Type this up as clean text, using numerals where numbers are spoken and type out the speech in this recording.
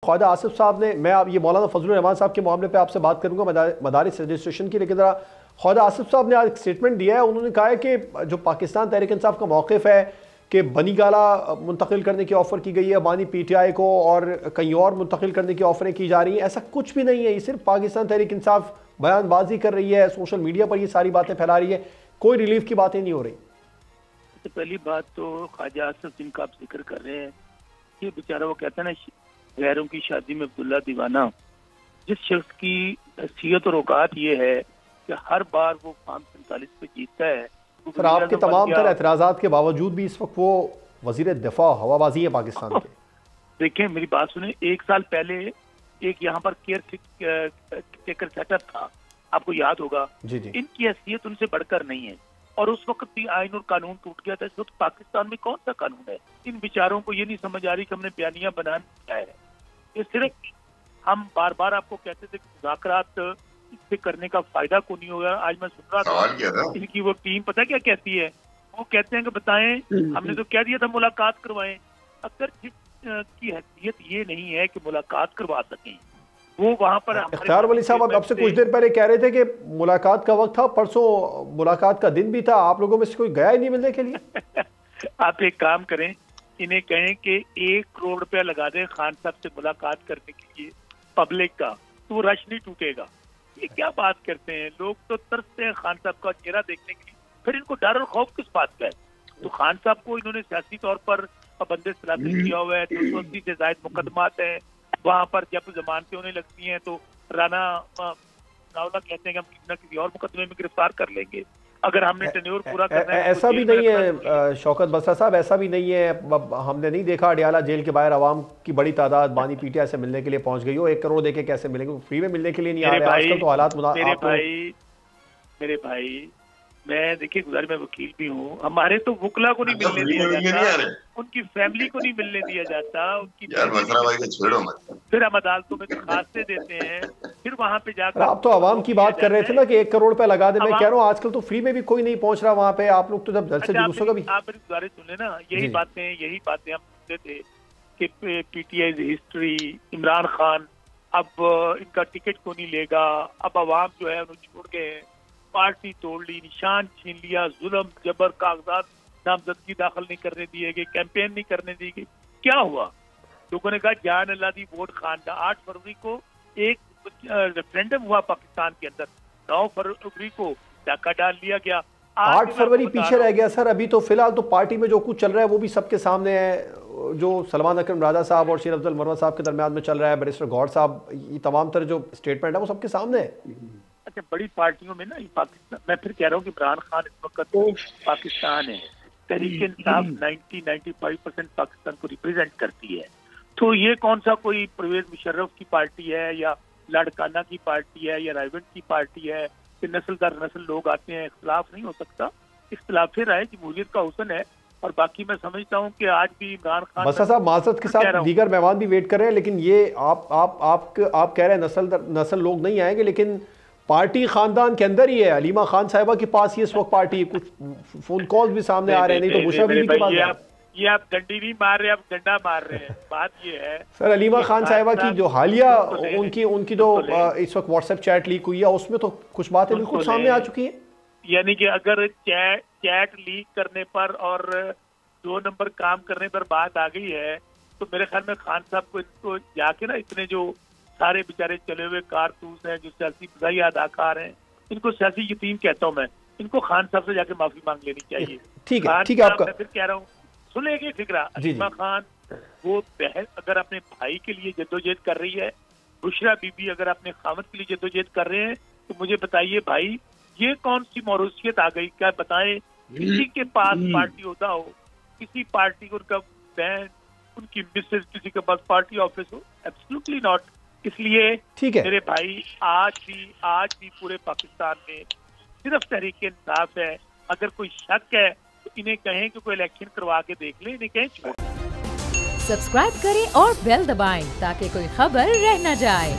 ख्वाजा आसिफ साहब ने, मैं आप ये मौलाना फजलुर रहमान साहब के मामले पे आपसे बात करूंगा मदारिस रजिस्ट्रेशन की, लेकिन ज़रा ख्वाजा आसिफ साहब ने आज स्टेटमेंट दिया है। उन्होंने कहा है कि जो पाकिस्तान तहरीक इंसाफ का मौक़िफ़ है कि बनी गाला मुंतकिल करने की ऑफ़र की गई है बानी PTI को और कहीं और मुंतकिल करने की ऑफ़रें की जा रही हैं, ऐसा कुछ भी नहीं है। ये सिर्फ पाकिस्तान तहरीक इंसाफ बयानबाजी कर रही है, सोशल मीडिया पर ये सारी बातें फैला रही है, कोई रिलीफ की बातें नहीं हो रही। तो पहली बात तो ख्वाजा आसिफ जिनका आप जिक्र कर रहे हैं, ये बेचारा वो कहता है ना गैरों की शादी में अब्दुल्ला दीवाना, जिस शख्स की हैसियत और औकात ये है कि हर बार वो फार्म 47 पे जीतता है। सर आपके तमाम तर एतराज़ात के बावजूद भी इस वक्त वो वजीर दिफा हवाबाजी है पाकिस्तान के। देखिए मेरी बात सुने, एक साल पहले एक यहाँ पर केयर टेकर सेटअप था, आपको याद होगा। जी जी। इनकी हैसियत उनसे बढ़कर नहीं है और उस वक्त भी आइन और कानून टूट गया था। इस वक्त पाकिस्तान में कौन सा कानून है? इन बेचारों को ये नहीं समझ आ रही कि हमने बयानियां बनाना है। ये सिर्फ हम बार बार आपको कहते थे कि मुज़ाकरात इससे करने का फायदा को नहीं होगा। आज मैं सुन रहा था इनकी वो टीम पता क्या कहती है, वो कहते हैं कि बताएं हमने तो कह दिया था मुलाकात करवाएं। अगर जिसकी हैसियत ये नहीं है कि मुलाकात करवा सकें, वो वहाँ पर इख्तियार वली साहब अब से कुछ देर पहले कह रहे थे कि मुलाकात का वक्त था, परसों मुलाकात का दिन भी था, आप लोगों में से कोई गया ही नहीं मिलने के लिए। आप एक काम करें, इन्हें कहें कि 1 करोड़ रुपया लगा दें खान साहब से मुलाकात करने के लिए पब्लिक का, तो वो रश नहीं टूटेगा। ये क्या बात करते हैं लोग, तो तरसते हैं खान साहब का चेहरा देखने के लिए, फिर इनको डर और खौफ किस बात का है? तो खान साहब को इन्होंने सियासी तौर पर पाबंदी सलाती किया हुआ है, 280 से ज्यादा मुकदमात हैं वहाँ पर। जब जमानतें होने लगती हैं तो राना नावला कहते हैं कि हम किसी न किसी और मुकदमे में गिरफ्तार कर लेंगे अगर हमने टेन्योर पूरा करना है। ऐसा भी नहीं है शौकत बसरा साहब, ऐसा भी नहीं है। हमने नहीं देखा अडियाला जेल के बाहर आवाम की बड़ी तादाद बानी PTI से मिलने के लिए पहुंच गई हो। 1 करोड़ देके कैसे मिलेंगे? फ्री में मिलने के लिए नहीं आ रहे आजकल तो हालात। मेरे भाई मैं देखिए गुजारी, मैं वकील भी हूँ, हमारे तो वकला को नहीं मिलने दिया जाता, उनकी फैमिली को नहीं मिलने दिया जाता, उनकी फिर हम अदालतों में दरखास्तें देते हैं, फिर वहाँ पे जाकर। आप तो आवाम की बात कर रहे थे ना कि 1 करोड़ रुपए लगा दे। मैं कह रहा हूँ आजकल तो फ्री में भी कोई नहीं पहुँच रहा वहाँ पे। आप लोग तो जब जलसे जुलूसों का भी, आप मेरी गुजारिश सुन लेना, यही बातें हम सुनते थे कि PTI हिस्ट्री, इमरान खान अब इनका टिकट को नहीं लेगा, अब अवाम जो है उन्हें छोड़ गए, पार्टी तोड़ ली, निशान छीन लिया, जुल्म जबर, कागजात नामजदगी दाखिल नहीं करने दिए गए, कैंपेन नहीं करने दी गई। क्या हुआ? लोगों ने कहा जान अल्लाह दी वोट खान का। 8 फरवरी को एक रेफरेंडम हुआ पाकिस्तान के अंदर, 9 फरवरी को डाका डाल लिया गया, 8 फरवरी पीछे रह गया सर। अभी तो फिलहाल तो पार्टी में जो कुछ चल रहा है वो भी सबके सामने है। जो सलमान अकरम राजा साहब और शेर अफजल मरवा साहब के दरमियान में चल रहा है, बैरिस्टर गौर साहब, ये तमाम तरह जो स्टेटमेंट है वो सबके सामने है। अच्छा, बड़ी पार्टियों में ना ये पाकिस्तान, मैं फिर कह रहा हूँ कि इमरान खान इस वक्त पाकिस्तान है, तहरीक इंसाफ 90-95% पाकिस्तान को रिप्रेजेंट करती है। तो ये कौन सा कोई परवेज मुशर्रफ की पार्टी है या लाड़काना की पार्टी है या रायवंत की पार्टी है कि नस्ल दर नस्ल लोग आते हैं? इख्तलाफ नहीं हो सकता, इख्तलाफ राय जमहूरियत का हुस्न है। और बाकी मैं समझता हूँ कि आज भी इमरान खान बसा साहब माजरत के साथ दीगर मेहमान भी वेट कर रहे हैं, लेकिन ये आप कह रहे हैं नस्ल लोग नहीं आएंगे, लेकिन पार्टी खानदान के अंदर ही है। अलीमा खान साहिबा के पास ही इस वक्त पार्टी, कुछ फोन कॉल भी सामने आ रहे हैं। नहीं तो मुशर्रफ बीबी के पास ये आप डंडी नहीं मार रहे, आप डंडा मार रहे हैं। बात ये है सर, अलीमा खान साहिबा की जो हालिया उनकी जो इस वक्त व्हाट्सएप चैट लीक हुई है, उसमें तो कुछ बातें बिल्कुल सामने आ चुकी है। यानी कि अगर चैट लीक करने पर और 2 नंबर काम करने पर बात आ गई है, तो मेरे ख्याल में खान साहब को इनको जाके ना, इतने जो सारे बेचारे चले हुए कारतूस हैं, जो सियासी फजाई अदाकार हैं, इनको सियासी यतीम कहता हूँ मैं, इनको खान साहब से जाके माफी मांग लेनी चाहिए। ठीक है आपका, मैं फिर कह रहा हूँ, सुनेगी फिक्रा। अलीमा खान वो बहन अगर अपने भाई के लिए जद्दोजहद कर रही है, बुशरा बीबी अगर अपने खामद के लिए जद्दोजहद कर रहे हैं, तो मुझे बताइए भाई ये कौन सी मौरूसियत आ गई? क्या बताएं किसी के पास पार्टी होता हो, किसी पार्टी को उनका बहन, उनकी मिसेज किसी के पास पार्टी ऑफिस हो? Absolutely not. इसलिए मेरे भाई आज भी पूरे पाकिस्तान में सिर्फ तहरीक इंसाफ है। अगर कोई शक है तो इन्हें कहें कि कोई इलेक्शन करवा के देख ले, इन्हें कहें छोड़। सब्सक्राइब करें और बेल दबाएं ताकि कोई खबर रह न जाए।